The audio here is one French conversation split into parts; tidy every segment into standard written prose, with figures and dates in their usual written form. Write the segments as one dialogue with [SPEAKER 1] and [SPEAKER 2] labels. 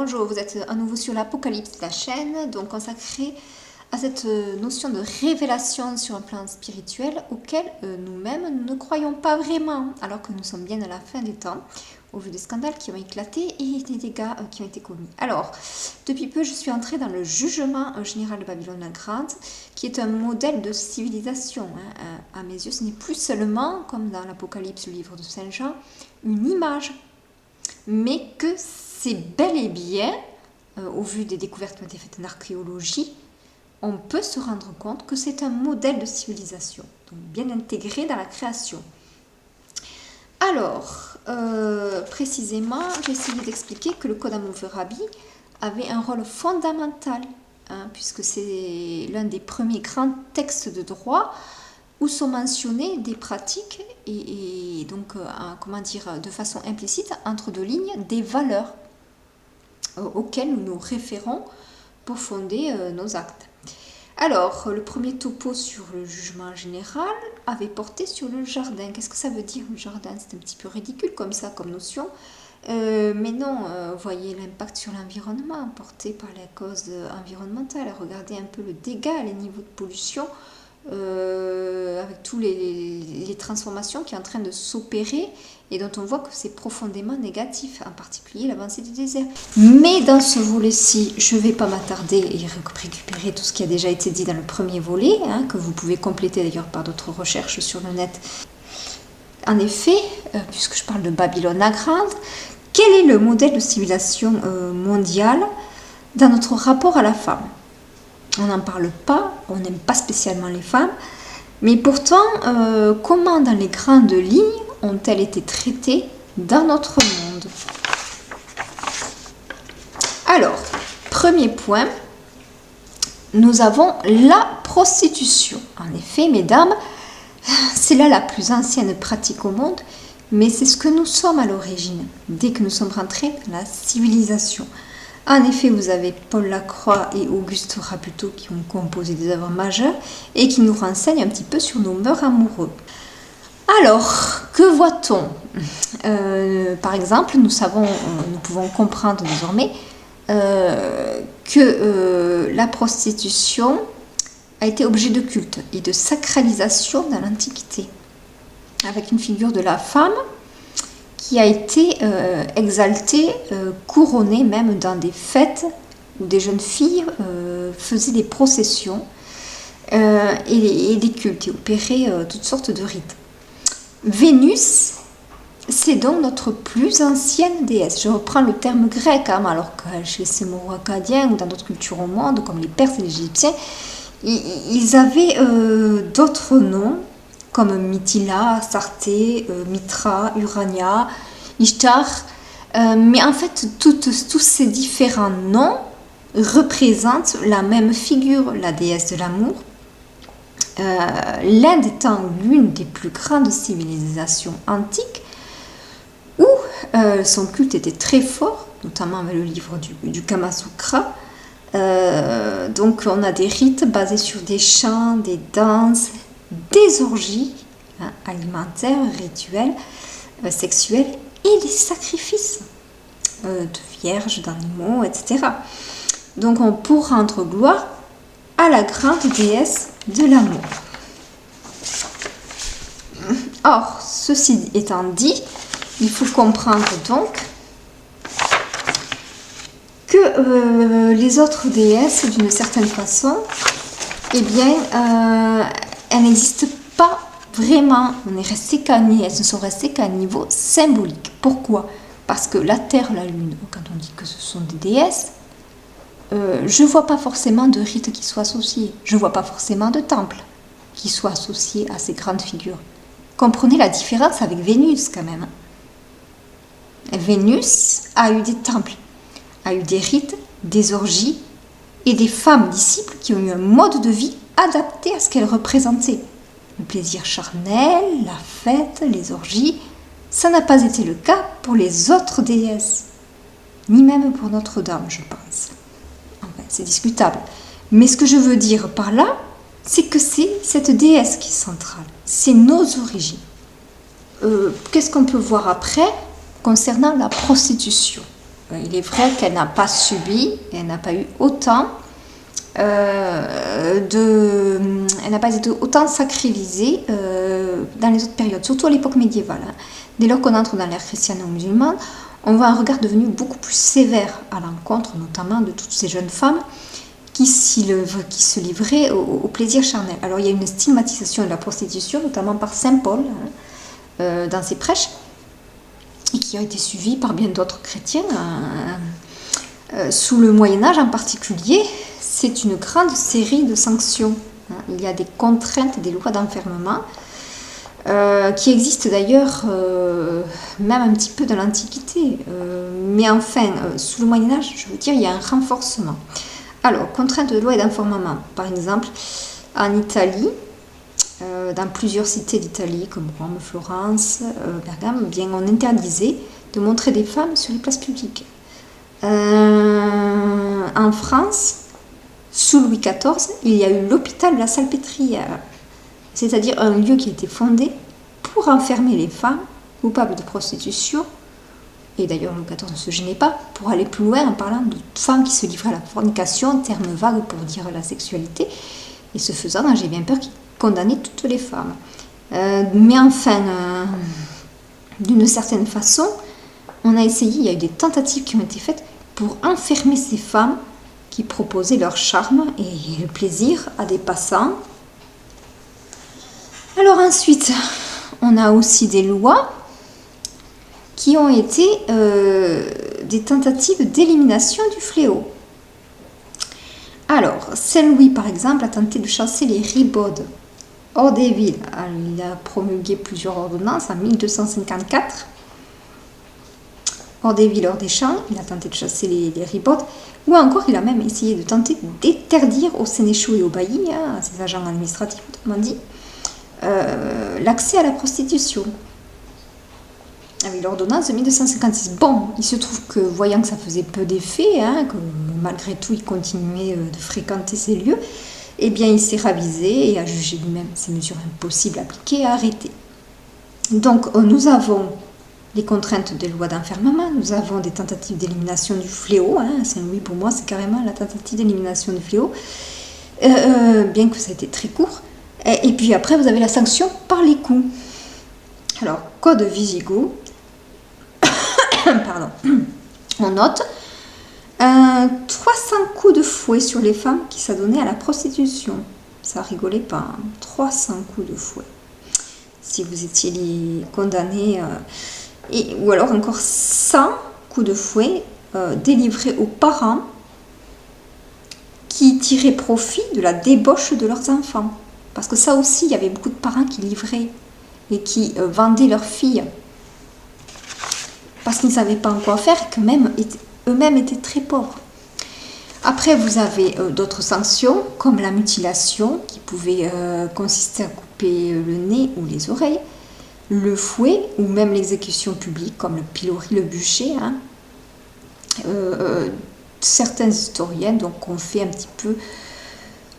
[SPEAKER 1] Bonjour, vous êtes à nouveau sur l'Apocalypse, la chaîne donc consacrée à cette notion de révélation sur un plan spirituel auquel nous-mêmes ne croyons pas vraiment, alors que nous sommes bien à la fin des temps, au vu des scandales qui ont éclaté et des dégâts qui ont été commis. Alors, depuis peu, je suis entrée dans le jugement général de Babylone la Grande, qui est un modèle de civilisation. À mes yeux, ce n'est plus seulement, comme dans l'Apocalypse, le livre de Saint Jean, une image, mais que c'est bel et bien, au vu des découvertes qui ont été faites en archéologie, on peut se rendre compte que c'est un modèle de civilisation, donc bien intégré dans la création. Alors, précisément, j'ai essayé d'expliquer que le Code Hammurabi avait un rôle fondamental, puisque c'est l'un des premiers grands textes de droit où sont mentionnées des pratiques et donc, comment dire, de façon implicite, entre deux lignes, des valeurs auxquelles nous nous référons pour fonder nos actes. Alors, le premier topo sur le jugement général avait porté sur le jardin. Qu'est-ce que ça veut dire le jardin? C'est un petit peu ridicule comme ça, comme notion. Mais non, voyez l'impact sur l'environnement porté par les causes environnementales. Regardez un peu le dégât, les niveaux de pollution, avec tous les transformations qui sont en train de s'opérer et dont on voit que c'est profondément négatif, en particulier l'avancée du désert. Mais dans ce volet-ci, je ne vais pas m'attarder et récupérer tout ce qui a déjà été dit dans le premier volet, que vous pouvez compléter d'ailleurs par d'autres recherches sur le net. En effet, puisque je parle de Babylone la Grande, quel est le modèle de civilisation mondiale dans notre rapport à la femme? On n'en parle pas, on n'aime pas spécialement les femmes, mais pourtant, comment dans les grandes lignes ont-elles été traitées dans notre monde? Alors, premier point, nous avons la prostitution. En effet, mesdames, c'est là la plus ancienne pratique au monde, mais c'est ce que nous sommes à l'origine, dès que nous sommes rentrés dans la civilisation. En effet, vous avez Paul Lacroix et Auguste Rabuteau qui ont composé des œuvres majeures et qui nous renseignent un petit peu sur nos mœurs amoureux. Alors, que voit-on? Par exemple, nous pouvons comprendre désormais que la prostitution a été objet de culte et de sacralisation dans l'Antiquité, avec une figure de la femme qui a été exaltée, couronnée même dans des fêtes où des jeunes filles faisaient des processions et des cultes et opéraient toutes sortes de rites. Vénus, c'est donc notre plus ancienne déesse. Je reprends le terme grec, alors que chez les Sémoro-Acadiens ou dans d'autres cultures au monde, comme les Perses et les Égyptiens, ils avaient d'autres noms, comme Mithila, Sarté, Mitra, Urania, Ishtar. Mais en fait, tous ces différents noms représentent la même figure, la déesse de l'amour. L'Inde étant l'une des plus grandes civilisations antiques, où son culte était très fort, notamment avec le livre du Kama Sutra. Donc on a des rites basés sur des chants, des danses, des orgies alimentaires, rituelles, sexuelles et des sacrifices de vierges, d'animaux, etc. Donc on pour rendre gloire à la grande déesse de l'amour. Or, ceci étant dit, il faut comprendre donc que les autres déesses, d'une certaine façon, eh bien, elles n'existent pas vraiment. Elles ne sont restées qu'à un niveau symbolique. Pourquoi? Parce que la Terre, la Lune, quand on dit que ce sont des déesses, je ne vois pas forcément de rites qui soient associés. Je ne vois pas forcément de temples qui soient associés à ces grandes figures. Comprenez la différence avec Vénus quand même. Vénus a eu des temples, a eu des rites, des orgies et des femmes disciples qui ont eu un mode de vie adapté à ce qu'elle représentait. Le plaisir charnel, la fête, les orgies, ça n'a pas été le cas pour les autres déesses, ni même pour Notre-Dame, je pense. Enfin, c'est discutable. Mais ce que je veux dire par là, c'est que c'est cette déesse qui est centrale. C'est nos origines. Qu'est-ce qu'on peut voir après concernant la prostitution? Il est vrai qu'elle n'a pas subi, elle n'a pas eu autant elle n'a pas été autant sacralisée dans les autres périodes, surtout à l'époque médiévale. Hein. Dès lors qu'on entre dans l'ère chrétiano-musulmane, on voit un regard devenu beaucoup plus sévère à l'encontre notamment de toutes ces jeunes femmes qui se livraient au plaisir charnel. Alors il y a une stigmatisation de la prostitution, notamment par Saint Paul, hein, dans ses prêches, et qui a été suivie par bien d'autres chrétiens. Sous le Moyen-Âge en particulier, c'est une grande série de sanctions. Hein. Il y a des contraintes, des lois d'enfermement, qui existent d'ailleurs même un petit peu dans l'Antiquité. Mais enfin, sous le Moyen-Âge, je veux dire, il y a un renforcement. Alors, contraintes de loi et d'enfermement. Par exemple, en Italie, dans plusieurs cités d'Italie, comme Rome, Florence, Bergame, bien, on interdisait de montrer des femmes sur les places publiques. En France, sous Louis XIV, il y a eu l'hôpital de la Salpêtrière, c'est-à-dire un lieu qui a été fondé pour enfermer les femmes coupables de prostitution. Et d'ailleurs, Louis XIV ne se gênait pas pour aller plus loin en parlant de femmes qui se livraient à la fornication, terme vague pour dire la sexualité. Et ce faisant, j'ai bien peur qu'il condamnait toutes les femmes. Mais enfin, d'une certaine façon, on a essayé, il y a eu des tentatives qui ont été faites pour enfermer ces femmes qui proposaient leur charme et le plaisir à des passants. Alors ensuite, on a aussi des lois qui ont été des tentatives d'élimination du fléau. Alors, Saint-Louis, par exemple, a tenté de chasser les ribaudes hors des villes. Alors, il a promulgué plusieurs ordonnances en 1254. Hors des villes, hors des champs, il a tenté de chasser les ribaudes. Ou encore, il a même essayé de tenter d'interdire aux sénéchaux et aux baillis, hein, à ses agents administratifs, autrement dit, l'accès à la prostitution. Avec l'ordonnance de 1256. Bon, il se trouve que, voyant que ça faisait peu d'effet, hein, que malgré tout, il continuait de fréquenter ces lieux, eh bien, il s'est ravisé et a jugé lui-même ces mesures impossibles à appliquer et à arrêter. Donc, nous avons les contraintes des lois d'enfermement, nous avons des tentatives d'élimination du fléau. Hein, Saint-Louis, pour moi, c'est carrément la tentative d'élimination du fléau, bien que ça ait été très court. Et puis après, vous avez la sanction par les coups. Alors, code Visigoth, pardon, on note 300 coups de fouet sur les femmes qui s'adonnaient à la prostitution. Ça rigolait pas, hein. 300 coups de fouet. Si vous étiez condamné, ou alors encore 100 coups de fouet délivrés aux parents qui tiraient profit de la débauche de leurs enfants. Parce que ça aussi, il y avait beaucoup de parents qui livraient et qui vendaient leurs filles parce qu'ils ne savaient pas en quoi faire et qu'eux-mêmes étaient très pauvres. Après, vous avez d'autres sanctions, comme la mutilation, qui pouvait consister à couper le nez ou les oreilles, le fouet, ou même l'exécution publique, comme le pilori, le bûcher. Hein. Certains historiens donc, ont fait un petit peu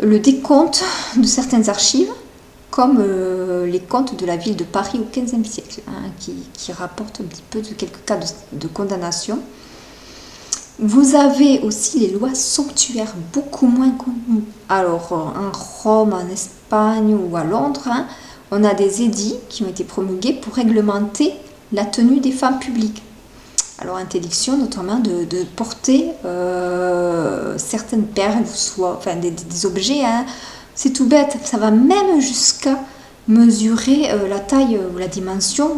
[SPEAKER 1] le décompte de certaines archives, comme les comptes de la ville de Paris au XVe siècle, hein, qui rapportent un petit peu de quelques cas de condamnation. Vous avez aussi les lois somptuaires, beaucoup moins connues. Alors, en Rome, en Espagne ou à Londres, hein, on a des édits qui ont été promulgués pour réglementer la tenue des femmes publiques. Alors, interdiction notamment de porter certaines perles, enfin des objets, hein. C'est tout bête, ça va même jusqu'à mesurer la taille ou la dimension.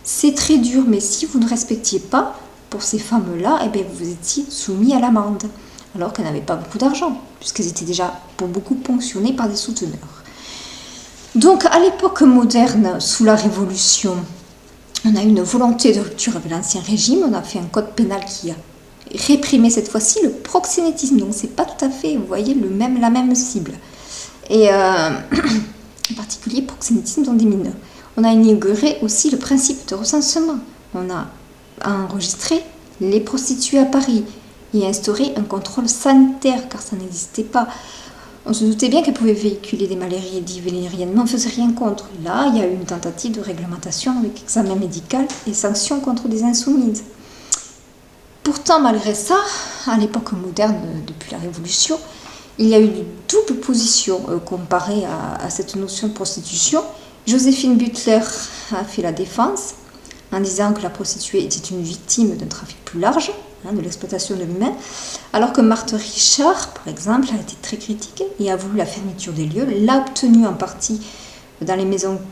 [SPEAKER 1] C'est très dur, mais si vous ne respectiez pas, pour ces femmes-là, eh bien, vous étiez soumis à l'amende, alors qu'elles n'avaient pas beaucoup d'argent, puisqu'elles étaient déjà pour beaucoup ponctionnées par des souteneurs. Donc, à l'époque moderne, sous la Révolution, on a eu une volonté de rupture avec l'Ancien Régime, on a fait un code pénal qui a réprimé cette fois-ci le proxénétisme, donc c'est pas tout à fait, vous voyez, la même cible. Et en particulier, proxénétisme dans des mineurs. On a inauguré aussi le principe de recensement. On a enregistré les prostituées à Paris et instauré un contrôle sanitaire, car ça n'existait pas. On se doutait bien qu'elles pouvaient véhiculer des maladies vénériennes, mais on ne faisait rien contre. Là, il y a eu une tentative de réglementation avec examen médical et sanctions contre des insoumises. Pourtant, malgré ça, à l'époque moderne, depuis la Révolution, il y a eu une double position comparée à cette notion de prostitution. Joséphine Butler a fait la défense en disant que la prostituée était une victime d'un trafic plus large, de l'exploitation de l'humain, alors que Marthe Richard, par exemple, a été très critique et a voulu la fermeture des lieux, l'a obtenue en partie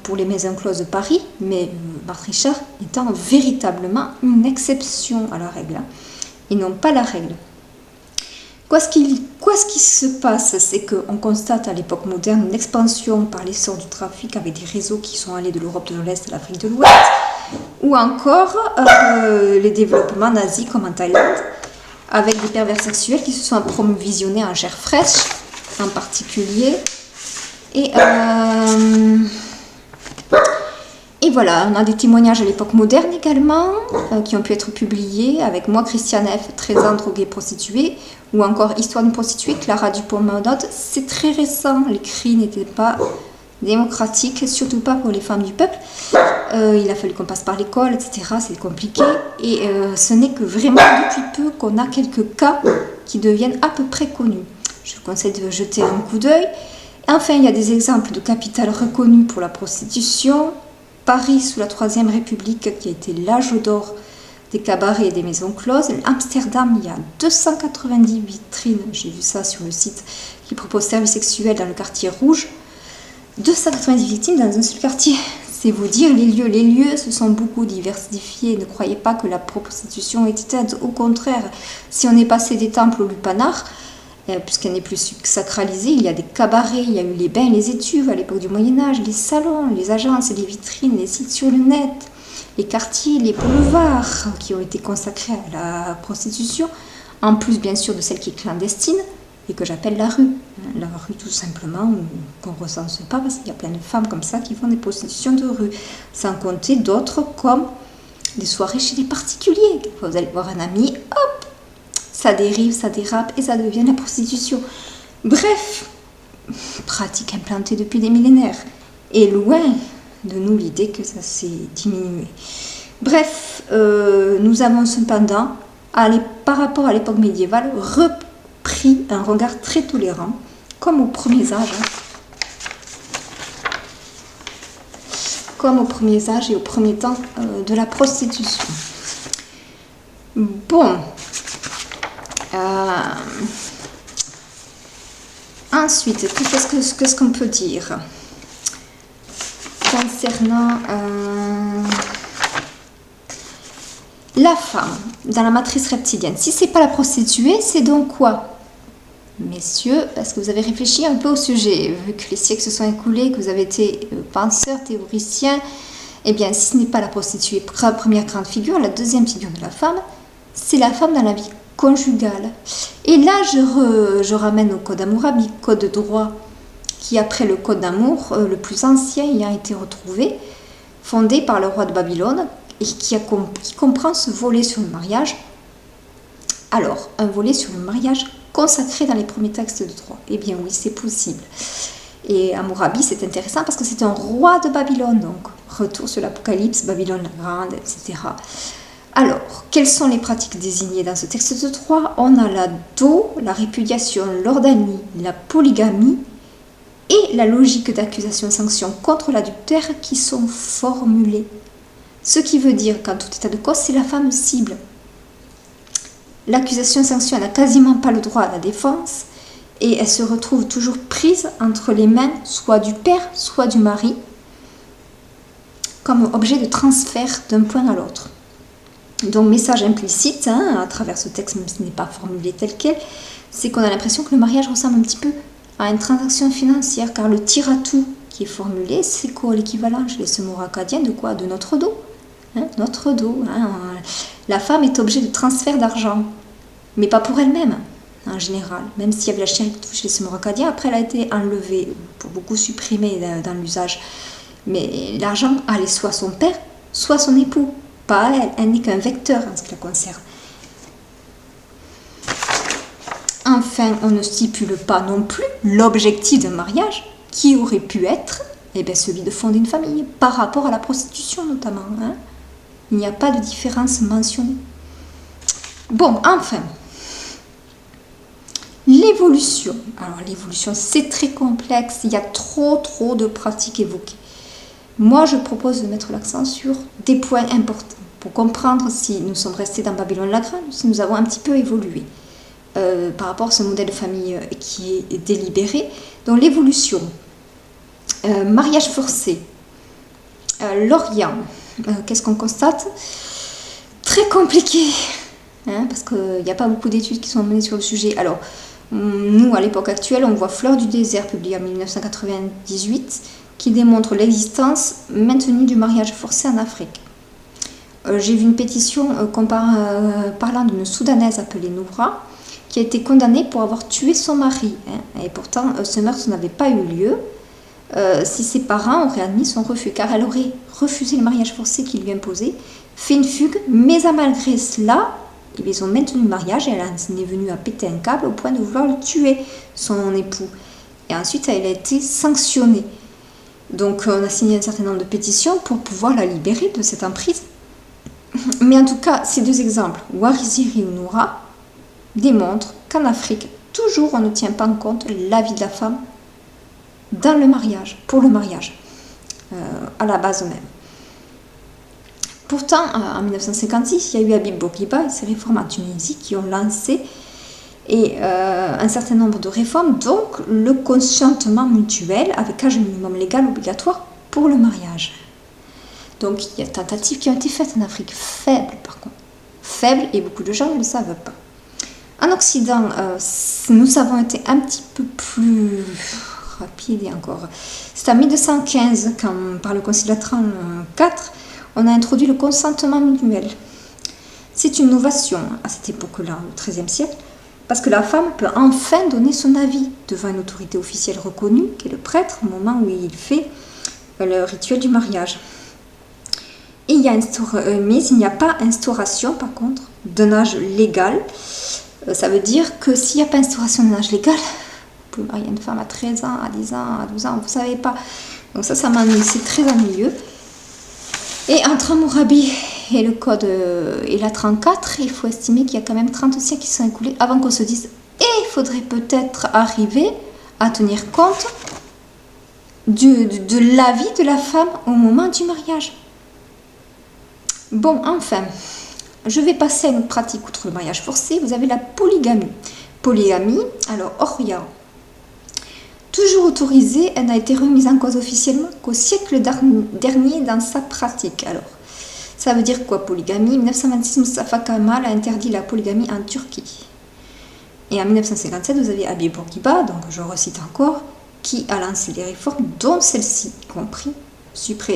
[SPEAKER 1] pour les maisons closes de Paris, mais Marthe Richard étant véritablement une exception à la règle, et non pas la règle. Quoi ce qui se passe, c'est qu'on constate à l'époque moderne une expansion par l'essor du trafic avec des réseaux qui sont allés de l'Europe de l'Est à l'Afrique de l'Ouest, ou encore les développements nazis comme en Thaïlande, avec des pervers sexuels qui se sont approvisionnés en chair fraîche, en particulier. Et voilà, on a des témoignages à l'époque moderne également, qui ont pu être publiés, avec Moi, Christiane F., 13 ans, droguée, prostituée, ou encore Histoire d'une prostituée, Clara Dupont-Moreau. C'est très récent, les cris n'étaient pas démocratiques, surtout pas pour les femmes du peuple. Il a fallu qu'on passe par l'école, etc., c'est compliqué, et ce n'est que vraiment depuis peu qu'on a quelques cas qui deviennent à peu près connus. Je vous conseille de jeter un coup d'œil. Enfin, il y a des exemples de capitales reconnues pour la prostitution. Paris sous la Troisième République, qui a été l'âge d'or des cabarets et des maisons closes. Amsterdam, il y a 290 vitrines, j'ai vu ça sur le site, qui proposent services sexuels dans le quartier rouge. 290 victimes dans un seul quartier. C'est vous dire les lieux. Les lieux se sont beaucoup diversifiés. Ne croyez pas que la prostitution est éteinte. Au contraire, si on est passé des temples au lupanar, puisqu'elle n'est plus sacralisée, il y a des cabarets, il y a eu les bains, les étuves à l'époque du Moyen-Âge, les salons, les agences, les vitrines, les sites sur le net, les quartiers, les boulevards qui ont été consacrés à la prostitution, en plus bien sûr de celle qui est clandestine et que j'appelle la rue. La rue tout simplement, qu'on ne recense pas parce qu'il y a plein de femmes comme ça qui font des prostitutions de rue, sans compter d'autres comme des soirées chez des particuliers. Vous allez voir un ami, hop, ça dérive, ça dérape et ça devient la prostitution. Bref, pratique implantée depuis des millénaires. Et loin de nous l'idée que ça s'est diminué. Bref, nous avons cependant, par rapport à l'époque médiévale, repris un regard très tolérant, comme aux premiers âges. Comme aux premiers âges et aux premiers temps de la prostitution. Bon. Ensuite, qu'est-ce qu'on peut dire concernant la femme dans la matrice reptilienne? Si c'est pas la prostituée, c'est donc quoi, messieurs? Est-ce que vous avez réfléchi un peu au sujet, vu que les siècles se sont écoulés, que vous avez été penseurs, théoriciens? Eh bien, si ce n'est pas la prostituée, première grande figure, la deuxième figure de la femme, c'est la femme dans la vie conjugale. Et là, je ramène au code Hammurabi, code de droit, qui après le code d'amour, le plus ancien ayant été retrouvé, fondé par le roi de Babylone, et qui comprend ce volet sur le mariage. Alors, un volet sur le mariage consacré dans les premiers textes de droit. Eh bien oui, c'est possible. Et Hammurabi, c'est intéressant parce que c'est un roi de Babylone, donc retour sur l'Apocalypse, Babylone la Grande, etc. Alors, quelles sont les pratiques désignées dans ce texte de droit? On a la dot, la répudiation, l'ordanie, la polygamie et la logique d'accusation-sanction contre l'adultère qui sont formulées. Ce qui veut dire qu'en tout état de cause, c'est la femme cible. L'accusation-sanction n'a quasiment pas le droit à la défense et elle se retrouve toujours prise entre les mains soit du père, soit du mari, comme objet de transfert d'un point à l'autre. Donc, message implicite, à travers ce texte, même si ce n'est pas formulé tel quel, c'est qu'on a l'impression que le mariage ressemble un petit peu à une transaction financière, car le tir-à-tout qui est formulé, c'est quoi l'équivalent chez les semours acadiens de quoi? De notre dos. Notre dos. La femme est objet de transfert d'argent, mais pas pour elle-même, en général. Même s'il y avait la chéritou chez les semours acadiens, après elle a été enlevée, pour beaucoup supprimée dans l'usage. Mais l'argent allait soit à son père, soit à son époux. Pas elle, elle n'est qu'un vecteur en ce qui la concerne. Enfin, on ne stipule pas non plus l'objectif d'un mariage qui aurait pu être celui de fonder une famille, par rapport à la prostitution notamment. Il n'y a pas de différence mentionnée. Bon, enfin, l'évolution. Alors l'évolution, c'est très complexe, il y a trop de pratiques évoquées. Moi, je propose de mettre l'accent sur des points importants pour comprendre si nous sommes restés dans Babylone la Grande ou si nous avons un petit peu évolué par rapport à ce modèle de famille qui est délibéré. Donc l'évolution, mariage forcé, l'Orient, qu'est-ce qu'on constate? Très compliqué, hein, parce qu'il n'y a pas beaucoup d'études qui sont menées sur le sujet. Alors, nous, à l'époque actuelle, on voit Fleurs du désert, publié en 1998, qui démontre l'existence maintenue du mariage forcé en Afrique. J'ai vu une pétition parlant d'une Soudanaise appelée Noura, qui a été condamnée pour avoir tué son mari. Hein, et pourtant, ce meurtre n'avait pas eu lieu si ses parents auraient admis son refus, car elle aurait refusé le mariage forcé qu'il lui imposait, fait une fugue, mais malgré cela, ils ont maintenu le mariage et elle en est venue à péter un câble au point de vouloir le tuer, son époux. Et ensuite, elle a été sanctionnée. Donc, on a signé un certain nombre de pétitions pour pouvoir la libérer de cette emprise. Mais en tout cas, ces deux exemples, Warisiri ou Noura, démontrent qu'en Afrique, toujours on ne tient pas en compte la vie de la femme dans le mariage, pour le mariage, à la base même. Pourtant, en 1956, il y a eu Habib Bourguiba et ses réformes en Tunisie qui ont lancé un certain nombre de réformes, donc le consentement mutuel avec âge minimum légal obligatoire pour le mariage. Donc il y a des tentatives qui ont été faites en Afrique, faibles par contre. Faibles et beaucoup de gens ne le savent pas. En Occident, nous avons été un petit peu plus rapides et encore. C'est en 1215, par le Concile de Latran IV, on a introduit le consentement mutuel. C'est une innovation à cette époque-là, au XIIIe siècle, parce que la femme peut enfin donner son avis devant une autorité officielle reconnue, qui est le prêtre, au moment où il fait le rituel du mariage. Et mais il n'y a pas instauration, par contre, d'un âge légal. Ça veut dire que s'il n'y a pas instauration d'un âge légal, vous pouvez marier une femme à 13 ans, à 10 ans, à 12 ans, vous ne savez pas. Donc ça m'ennuie, c'est très ennuyeux. Et entre Hammurabi et le code et la 34, il faut estimer qu'il y a quand même 30 siècles qui sont écoulés avant qu'on se dise « et il faudrait peut-être arriver à tenir compte de l'avis de la femme au moment du mariage ». Bon, enfin, je vais passer à une pratique outre le mariage forcé. Vous avez la polygamie. Polygamie, alors Orient, toujours autorisée, elle n'a été remise en cause officiellement qu'au siècle dernier dans sa pratique. Alors, ça veut dire quoi polygamie? 1926, Mustafa Kemal a interdit la polygamie en Turquie. Et en 1957, vous avez Habib Bourguiba, donc je recite encore, qui a lancé des réformes, dont celle-ci, y compris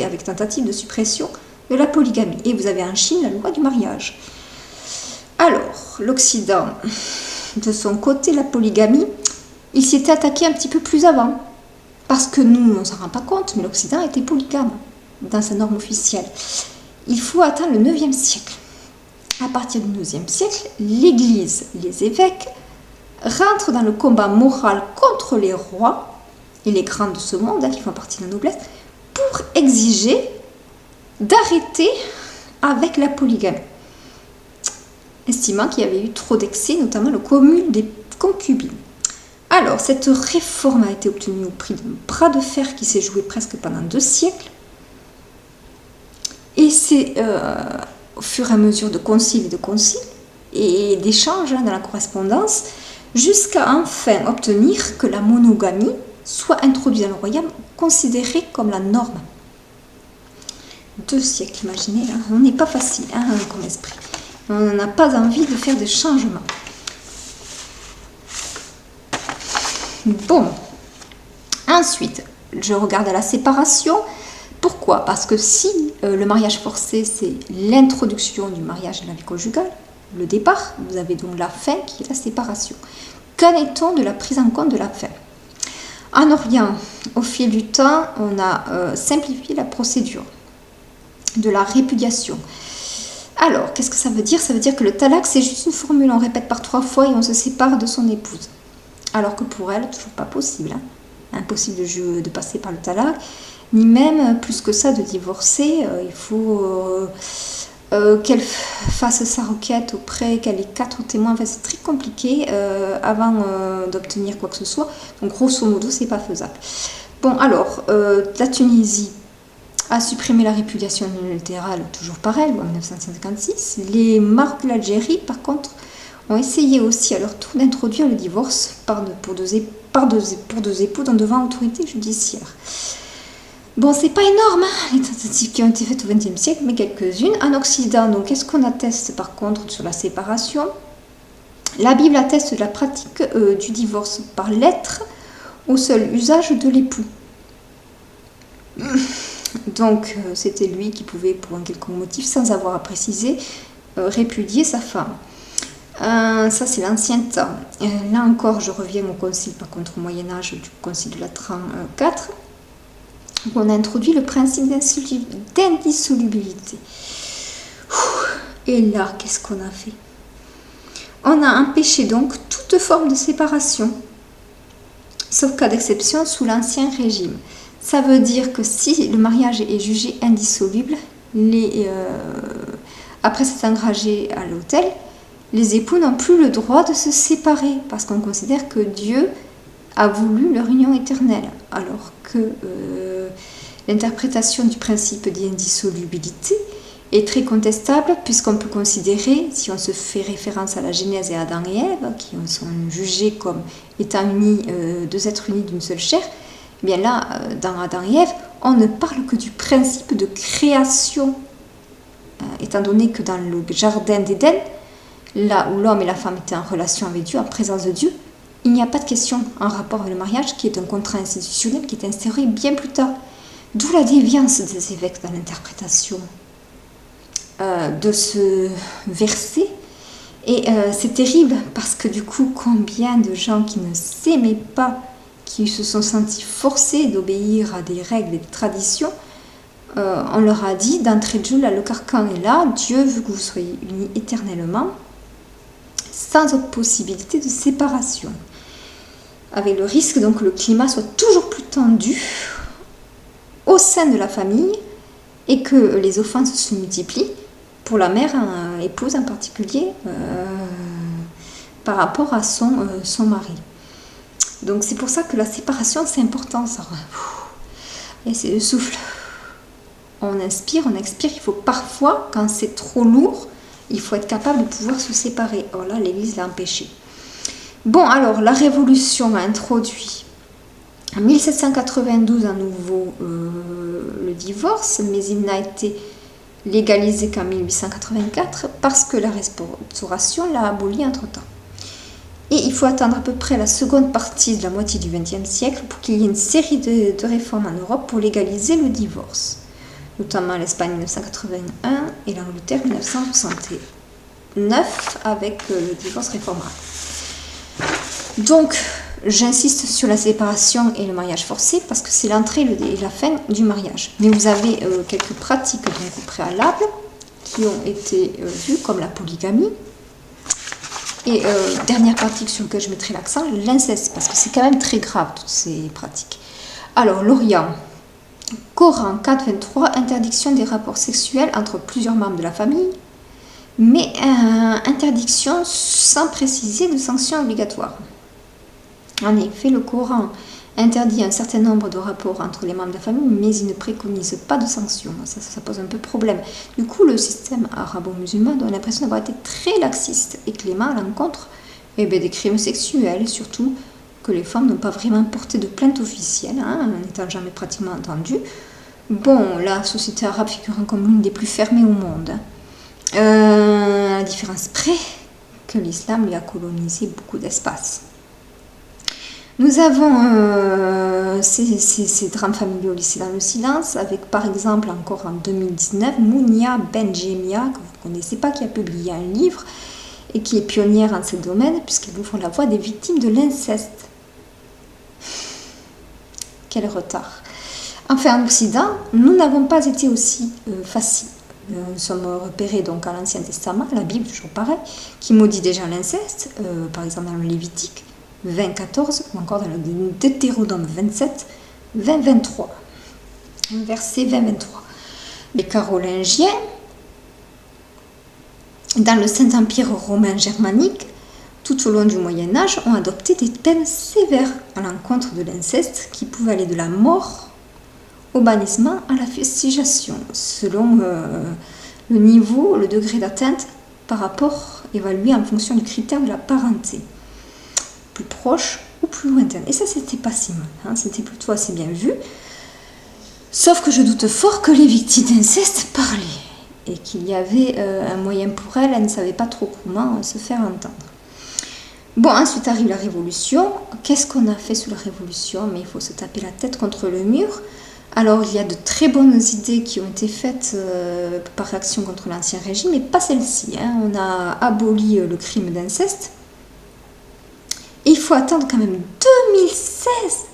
[SPEAKER 1] avec tentative de suppression de la polygamie. Et vous avez en Chine la loi du mariage. Alors, l'Occident, de son côté, la polygamie, il s'y était attaqué un petit peu plus avant. Parce que nous, on ne s'en rend pas compte, mais l'Occident était polygame dans sa norme officielle. Il faut attendre le 9e siècle. À partir du 9e siècle, l'Église, les évêques, rentrent dans le combat moral contre les rois et les grands de ce monde, qui font partie de la noblesse, pour exiger d'arrêter avec la polygamie, estimant qu'il y avait eu trop d'excès, notamment le cumul des concubines. Alors, cette réforme a été obtenue au prix d'un bras de fer qui s'est joué presque pendant 2 siècles. Et c'est au fur et à mesure de conciles et d'échanges dans la correspondance, jusqu'à enfin obtenir que la monogamie soit introduite dans le royaume, considérée comme la norme. 2 siècles, imaginez, hein, on n'est pas facile comme esprit. On n'a pas envie de faire des changements. Bon, ensuite, je regarde à la séparation. Pourquoi? Parce que si le mariage forcé, c'est l'introduction du mariage et de la vie conjugale, le départ, vous avez donc la fin qui est la séparation. Qu'en est-on de la prise en compte de la fin? En Orient, au fil du temps, on a simplifié la procédure de la répudiation. Alors, qu'est-ce que ça veut dire? Ça veut dire que le talaq, c'est juste une formule, on répète par 3 fois et on se sépare de son épouse. Alors que pour elle, toujours pas possible. Impossible de passer par le talaq, ni même plus que ça de divorcer. Il faut qu'elle fasse sa requête auprès, qu'elle ait 4 témoins. Enfin, c'est très compliqué avant d'obtenir quoi que ce soit. Donc, grosso modo, c'est pas faisable. Bon, alors, la Tunisie a supprimé la répudiation unilatérale, toujours pareil, en 1956. Les Maroc et l'Algérie, par contre, ont essayé aussi à leur tour d'introduire le divorce pour deux époux devant autorité judiciaire. Bon, c'est pas énorme, hein, les tentatives qui ont été faites au XXe siècle, mais quelques-unes. En Occident, donc, qu'est-ce qu'on atteste par contre sur la séparation? La Bible atteste de la pratique du divorce par lettre au seul usage de l'époux. Donc, c'était lui qui pouvait, pour un quelconque motif, sans avoir à préciser, répudier sa femme. Ça, c'est l'ancien temps. Là encore, je reviens au concile, par contre, au Moyen-Âge, du concile de Latran 4, où on a introduit le principe d'indissolubilité. Et là, qu'est-ce qu'on a fait? On a empêché donc toute forme de séparation, sauf cas d'exception sous l'Ancien Régime. Ça veut dire que si le mariage est jugé indissoluble, après s'être engagé à l'autel, les époux n'ont plus le droit de se séparer, parce qu'on considère que Dieu a voulu leur union éternelle, alors que l'interprétation du principe d'indissolubilité est très contestable, puisqu'on peut considérer, si on se fait référence à la Genèse et à Adam et Ève, qui sont jugés comme étant unis, deux êtres unis d'une seule chair, eh bien là, dans Adam et Ève, on ne parle que du principe de création, étant donné que dans le jardin d'Éden, là où l'homme et la femme étaient en relation avec Dieu, en présence de Dieu, il n'y a pas de question en rapport avec le mariage, qui est un contrat institutionnel qui est instauré bien plus tard. D'où la déviance des évêques dans l'interprétation de ce verset. Et c'est terrible, parce que du coup, combien de gens qui ne s'aimaient pas, qui se sont sentis forcés d'obéir à des règles et des traditions, on leur a dit d'entrée de jeu, là, le carcan est là, Dieu veut que vous soyez unis éternellement, sans autre possibilité de séparation. Avec le risque donc que le climat soit toujours plus tendu au sein de la famille et que les offenses se multiplient pour la mère épouse en particulier par rapport à son mari. Donc c'est pour ça que la séparation c'est important. Ça. Et c'est le souffle. On inspire, on expire. Il faut parfois, quand c'est trop lourd, il faut être capable de pouvoir se séparer. Or là, l'Église l'a empêché. Bon, alors, la Révolution a introduit en 1792 à nouveau le divorce, mais il n'a été légalisé qu'en 1884 parce que la Restauration l'a aboli entre-temps. Et il faut attendre à peu près la seconde partie de la moitié du XXe siècle pour qu'il y ait une série de réformes en Europe pour légaliser le divorce, notamment l'Espagne 1981 et l'Angleterre 1969 avec le divorce réformable. Donc, j'insiste sur la séparation et le mariage forcé parce que c'est l'entrée et la fin du mariage. Mais vous avez quelques pratiques donc, au préalable qui ont été vues comme la polygamie. Et dernière pratique sur laquelle je mettrai l'accent, l'inceste, parce que c'est quand même très grave toutes ces pratiques. Alors, l'Orient, Coran 4.23, interdiction des rapports sexuels entre plusieurs membres de la famille, mais interdiction sans préciser de sanctions obligatoires. En effet, le Coran interdit un certain nombre de rapports entre les membres de la famille, mais il ne préconise pas de sanctions. Ça pose un peu problème. Du coup, le système arabo-musulman donne l'impression d'avoir été très laxiste et clément à l'encontre des crimes sexuels, et surtout que les femmes n'ont pas vraiment porté de plainte officielle, n'étant jamais pratiquement entendues. Bon, la société arabe figurant comme l'une des plus fermées au monde, à la différence près que l'islam lui a colonisé beaucoup d'espace. Nous avons ces drames familiaux laissés dans le silence, avec par exemple encore en 2019 Mounia Benjemia, que vous ne connaissez pas, qui a publié un livre et qui est pionnière en ce domaine puisqu'elle ouvre la voie des victimes de l'inceste. Quel retard. Enfin, en Occident, nous n'avons pas été aussi faciles. Nous sommes repérés donc à l'Ancien Testament, la Bible, toujours pareil, qui maudit déjà l'inceste, par exemple dans le Lévitique 20.14 ou encore dans le Deutéronome 27, 20.23. Verset 20.23. Les Carolingiens dans le Saint-Empire romain germanique, tout au long du Moyen-Âge, ont adopté des peines sévères à l'encontre de l'inceste qui pouvaient aller de la mort au bannissement à la fustigation, selon le niveau, le degré d'atteinte par rapport évalué en fonction du critère de la parenté, plus proche ou plus lointaine. Et ça, c'était pas si mal, hein, c'était plutôt assez bien vu. Sauf que je doute fort que les victimes d'inceste parlaient et qu'il y avait un moyen pour elles ne savaient pas trop comment se faire entendre. Bon, ensuite arrive la Révolution. Qu'est-ce qu'on a fait sous la Révolution? Mais il faut se taper la tête contre le mur. Alors, il y a de très bonnes idées qui ont été faites par réaction contre l'Ancien Régime, mais pas celle-ci, hein. On a aboli le crime d'inceste. Et il faut attendre quand même 2016,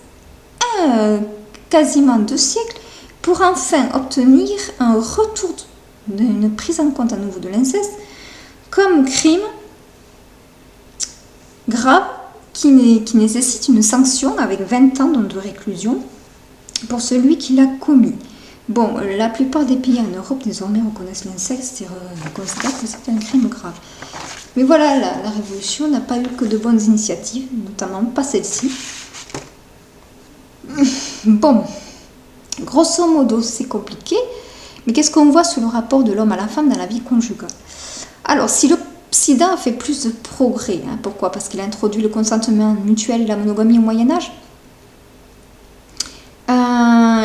[SPEAKER 1] quasiment 2 siècles, pour enfin obtenir un retour d'une prise en compte à nouveau de l'inceste comme crime grave qui nécessite une sanction avec 20 ans de réclusion pour celui qui l'a commis. Bon, la plupart des pays en Europe désormais reconnaissent l'inceste et considèrent que c'est un crime grave. Mais voilà, la Révolution n'a pas eu que de bonnes initiatives, notamment pas celle-ci. Bon, grosso modo, c'est compliqué, mais qu'est-ce qu'on voit sur le rapport de l'homme à la femme dans la vie conjugale? Alors, si le SIDA a fait plus de progrès, hein, pourquoi? Parce qu'il a introduit le consentement mutuel et la monogamie au Moyen-Âge,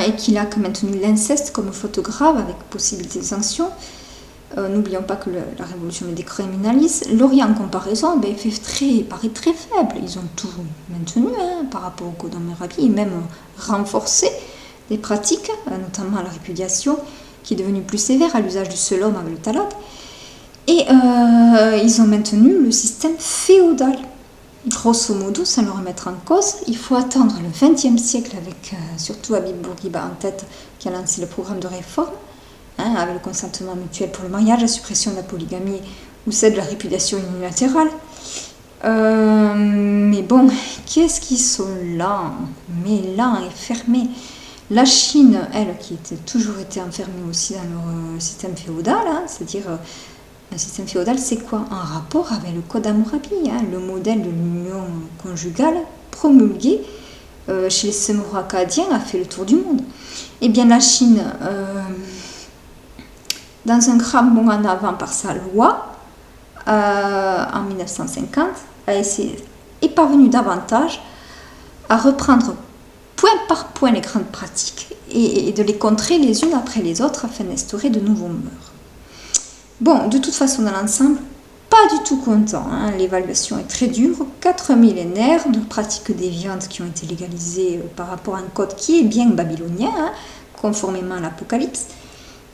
[SPEAKER 1] et qu'il a maintenu l'inceste comme faute grave avec possibilité de sanction. N'oublions pas que la Révolution le décriminalise. L'Orient, en comparaison, paraît très faible. Ils ont tout maintenu par rapport au Code d'Hammurabi et même renforcé des pratiques, notamment la répudiation, qui est devenue plus sévère à l'usage du seul homme avec le talaq. Et ils ont maintenu le système féodal. Grosso modo, sans le remettre en cause, il faut attendre le XXe siècle avec surtout Habib Bourguiba en tête qui a lancé le programme de réforme, avec le consentement mutuel pour le mariage, la suppression de la polygamie ou celle de la répudiation unilatérale. Mais bon, qu'est-ce qu'ils sont lents, mais lents et fermés. La Chine, elle, qui était toujours été enfermée aussi dans leur système féodal, c'est-à-dire un système féodal, c'est quoi? Un rapport avec le Code d'Hammurabi, le modèle de l'union conjugale promulgué chez les samouraïs acadiens a fait le tour du monde. Eh bien, la Chine, dans un grand bond en avant par sa loi, en 1950, est parvenue davantage à reprendre point par point les grandes pratiques et de les contrer les unes après les autres afin d'instaurer de nouveaux mœurs. Bon, de toute façon, dans l'ensemble, pas du tout content. L'évaluation est très dure. 4 millénaires de pratiques déviantes qui ont été légalisées par rapport à un code qui est bien babylonien, conformément à l'Apocalypse.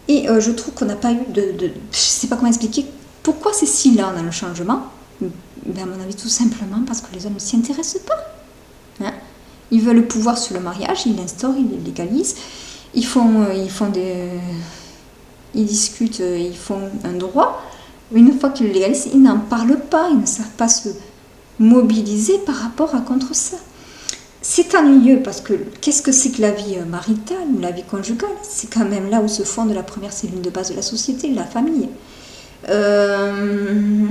[SPEAKER 1] Et je trouve qu'on n'a pas eu je ne sais pas comment expliquer pourquoi c'est si lent dans le changement. À mon avis, tout simplement parce que les hommes ne s'y intéressent pas. Ils veulent le pouvoir sur le mariage, ils l'instaurent, ils le légalisent. Ils discutent, ils font un droit. Une fois qu'ils le légalisent, ils n'en parlent pas, ils ne savent pas se mobiliser par rapport à contre ça. C'est ennuyeux parce que qu'est-ce que c'est que la vie maritale ou la vie conjugale? C'est quand même là où se fonde la première cellule de base de la société, la famille. Ne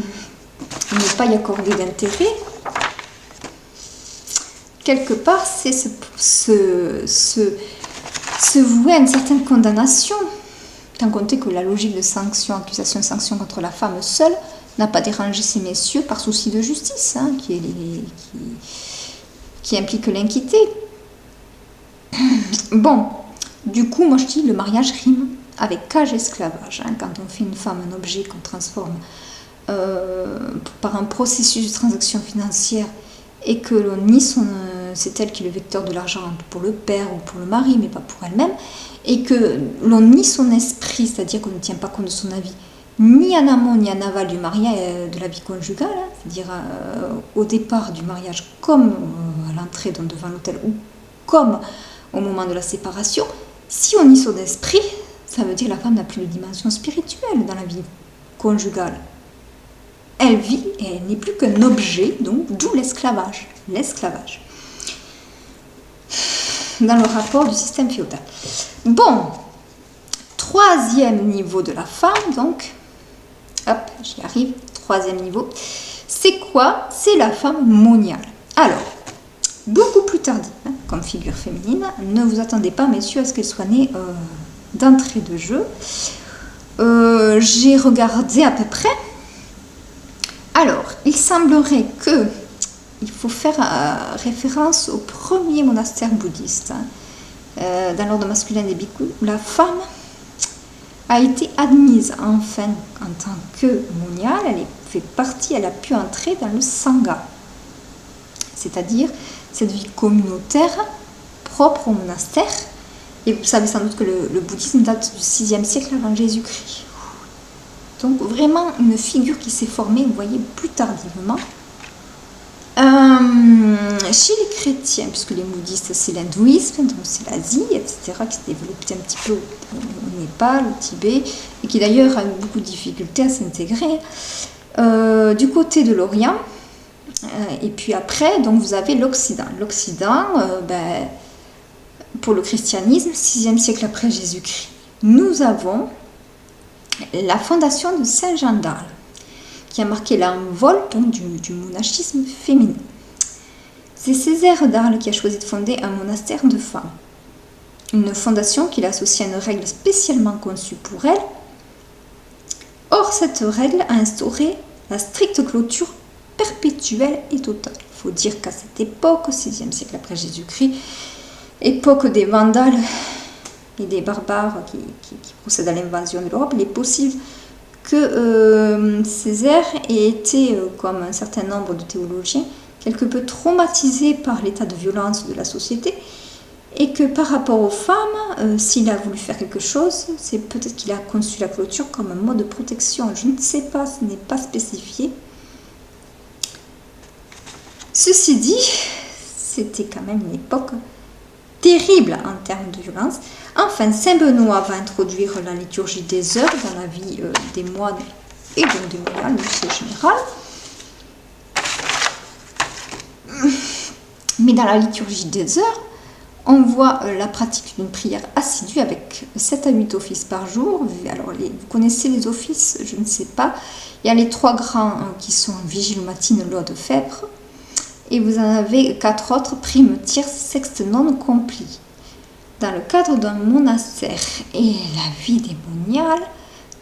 [SPEAKER 1] pas y accorder d'intérêt, quelque part, c'est se vouer à une certaine condamnation. Tant compter que la logique de sanction, accusation-sanction contre la femme seule n'a pas dérangé ces messieurs par souci de justice, qui implique l'inquiété. Bon, du coup, moi je dis le mariage rime avec cage-esclavage. Quand on fait une femme un objet qu'on transforme par un processus de transaction financière et que l'on nie c'est elle qui est le vecteur de l'argent pour le père ou pour le mari, mais pas pour elle-même, et que l'on nie son esprit, c'est-à-dire qu'on ne tient pas compte de son avis, ni en amont ni en aval du mariage, de la vie conjugale, c'est-à-dire au départ du mariage comme à l'entrée devant l'autel ou comme au moment de la séparation. Si on nie son esprit, ça veut dire que la femme n'a plus de dimension spirituelle dans la vie conjugale. Elle vit et elle n'est plus qu'un objet, donc d'où l'esclavage. Dans le rapport du système féodal. Bon, troisième niveau de la femme, donc, Hop, j'y arrive. Troisième niveau. C'est quoi? C'est la femme moniale. Alors, beaucoup plus tardive, hein, comme figure féminine. Ne vous attendez pas, messieurs, à ce qu'elle soit née d'entrée de jeu. J'ai regardé à peu près. Alors, il semblerait que il faut faire référence au premier monastère bouddhiste, hein, dans l'ordre masculin des bhikkhus, où la femme a été admise enfin en tant que moniale. Elle a pu entrer dans le sangha, c'est-à-dire cette vie communautaire propre au monastère. Et vous savez sans doute que le bouddhisme date du 6e siècle avant Jésus-Christ. Donc vraiment une figure qui s'est formée, vous voyez, plus tardivement. Chez les chrétiens, puisque les bouddhistes c'est l'hindouisme, donc c'est l'Asie, etc., qui s'est développé un petit peu au Népal, au Tibet, et qui d'ailleurs a eu beaucoup de difficultés à s'intégrer. Du côté de l'Orient, et puis après, donc vous avez l'Occident. L'Occident, pour le christianisme, 6e siècle après Jésus-Christ, nous avons la fondation de Saint Jean d'Arc, qui a marqué l'envol du monachisme féminin. C'est Césaire d'Arles qui a choisi de fonder un monastère de femmes. Une fondation qu'il associe à une règle spécialement conçue pour elle. Or, cette règle a instauré la stricte clôture perpétuelle et totale. Il faut dire qu'à cette époque, au 6e siècle après Jésus-Christ, époque des Vandales et des barbares qui procèdent à l'invasion de l'Europe, il est possible que Césaire ait été, comme un certain nombre de théologiens, quelque peu traumatisé par l'état de violence de la société, et que par rapport aux femmes, s'il a voulu faire quelque chose, c'est peut-être qu'il a conçu la clôture comme un mode de protection. Je ne sais pas, ce n'est pas spécifié. Ceci dit, c'était quand même une époque terrible en termes de violence. Enfin, Saint Benoît va introduire la liturgie des heures dans la vie des moines et donc des moniales, c'est général. Mais dans la liturgie des heures, on voit la pratique d'une prière assidue avec 7 à 8 offices par jour. Alors, vous connaissez les offices, je ne sais pas. Il y a les 3 grands qui sont Vigile, Matine, Laude, Vêpres. Et vous en avez 4 autres, prime, tierce, sexte, non complis. Dans le cadre d'un monastère et la vie des moniales,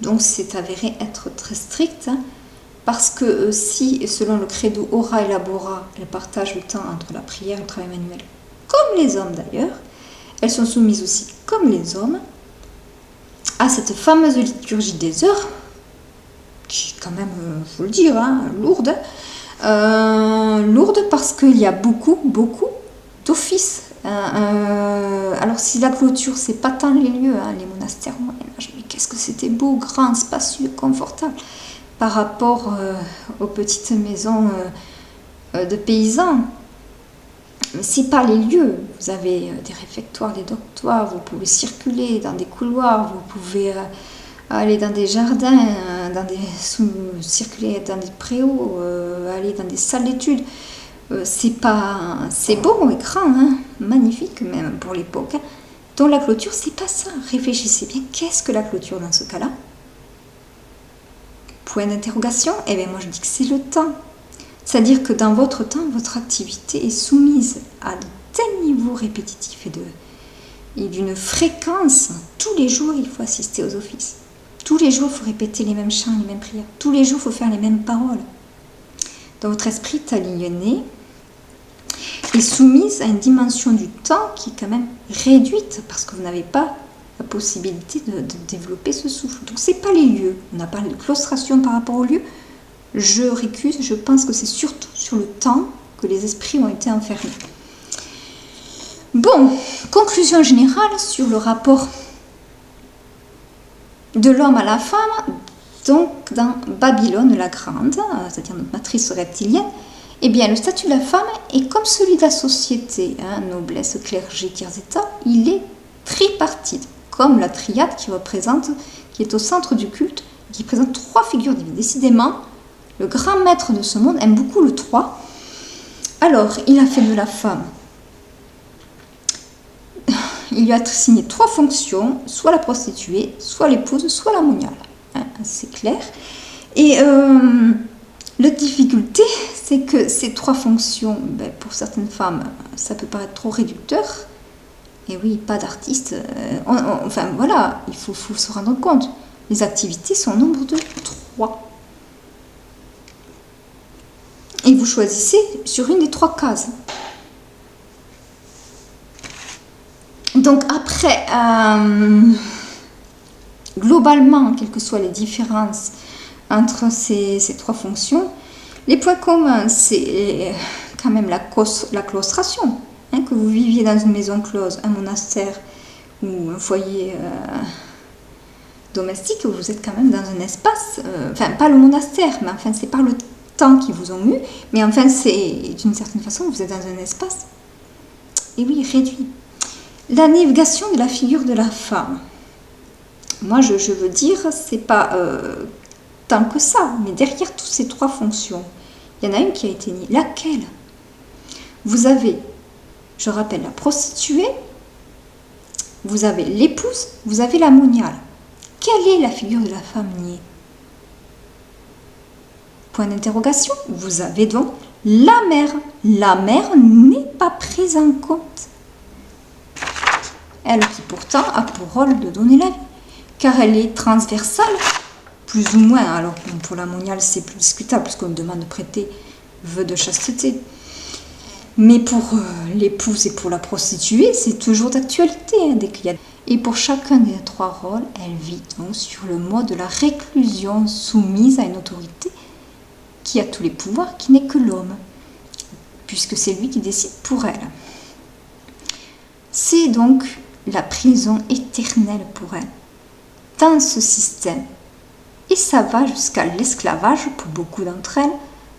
[SPEAKER 1] donc c'est avéré être très strict, hein, parce que si, selon le credo ora et labora, elles partagent le temps entre la prière et le travail manuel, comme les hommes d'ailleurs, elles sont soumises aussi, comme les hommes, à cette fameuse liturgie des heures, qui est quand même, il faut le dire, hein, lourde, lourde parce qu'il y a beaucoup d'offices. Alors si la clôture, c'est pas tant les lieux, hein, les monastères au Moyen-Âge, mais qu'est-ce que c'était beau, grand, spacieux, confortable, par rapport aux petites maisons de paysans. C'est pas les lieux. Vous avez des réfectoires, des dortoirs, vous pouvez circuler dans des couloirs, vous pouvez aller dans des jardins, circuler dans des préaux, aller dans des salles d'études. C'est beau et grand, hein, magnifique même pour l'époque. Hein. Donc la clôture, c'est pas ça. Réfléchissez bien, qu'est-ce que la clôture dans ce cas-là? Point d'interrogation? Eh bien moi je dis que c'est le temps. C'est-à-dire que dans votre temps, votre activité est soumise à de tels niveaux répétitifs et d'une fréquence. Tous les jours, il faut assister aux offices. Tous les jours, il faut répéter les mêmes chants, les mêmes prières. Tous les jours, il faut faire les mêmes paroles. Donc votre esprit est aligné et soumise à une dimension du temps qui est quand même réduite parce que vous n'avez pas la possibilité de développer ce souffle. Donc ce n'est pas les lieux. On a parlé de claustration par rapport aux lieux. Je récuse, je pense que c'est surtout sur le temps que les esprits ont été enfermés. Bon, conclusion générale sur le rapport de l'homme à la femme, donc dans Babylone la Grande, c'est-à-dire notre matrice reptilienne, eh bien le statut de la femme est comme celui de la société, hein, noblesse, clergé, tiers état, il est tripartite, comme la triade qui est au centre du culte, qui présente 3 figures divines. Décidément, le grand maître de ce monde aime beaucoup le 3. Alors, il a fait de la femme, il lui a assigné 3 fonctions, soit la prostituée, soit l'épouse, soit la moniale. Hein, c'est clair. Et la difficulté, c'est que ces 3 fonctions, ben, pour certaines femmes, ça peut paraître trop réducteur. Et oui, pas d'artiste. Enfin voilà, il faut se rendre compte. Les activités sont au nombre de 3. Et vous choisissez sur une des 3 cases. Donc après, globalement, quelles que soient les différences entre ces 3 fonctions, les points communs, c'est quand même la claustration. Hein, que vous viviez dans une maison close, un monastère ou un foyer domestique, vous êtes quand même dans un espace, enfin pas le monastère, mais enfin c'est par le temps qu'ils vous ont eu, mais enfin c'est d'une certaine façon, vous êtes dans un espace, et oui, réduit. La navigation de la figure de la femme. Moi je veux dire, c'est pas tant que ça, mais derrière toutes ces 3 fonctions, il y en a une qui a été niée. Laquelle? Vous avez, je rappelle, la prostituée, vous avez l'épouse, vous avez la moniale. Quelle est la figure de la femme niée? Point d'interrogation. Vous avez donc la mère. La mère n'est pas prise en compte. Elle qui pourtant a pour rôle de donner la vie, car elle est transversale, plus ou moins. Alors pour la moniale, c'est plus discutable, puisqu'on demande de prêter vœu de chasteté. Mais pour l'épouse et pour la prostituée, c'est toujours d'actualité. Hein, dès qu'il y a... Et pour chacun des 3 rôles, elle vit donc sur le mode de la réclusion, soumise à une autorité qui a tous les pouvoirs, qui n'est que l'homme, puisque c'est lui qui décide pour elle. C'est donc la prison éternelle pour elle, dans ce système. Et ça va jusqu'à l'esclavage pour beaucoup d'entre elles,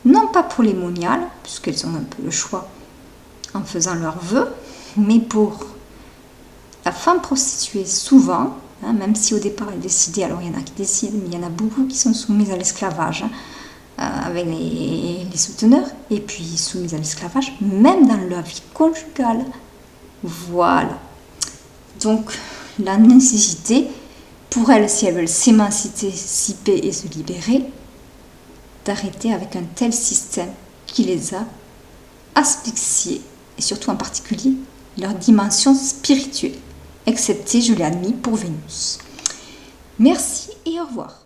[SPEAKER 1] non pas pour les moniales, puisqu'elles ont un peu le choix en faisant leurs vœux, mais pour la femme prostituée, souvent, hein, même si au départ elle décidait, alors il y en a qui décident, mais il y en a beaucoup qui sont soumises à l'esclavage, hein, avec les souteneurs, et puis soumises à l'esclavage, même dans leur vie conjugale. Voilà. Donc, la nécessité, pour elles, si elles veulent s'émanciper et se libérer, d'arrêter avec un tel système qui les a asphyxiées, et surtout en particulier leur dimension spirituelle, excepté, je l'ai admis, pour Vénus. Merci et au revoir.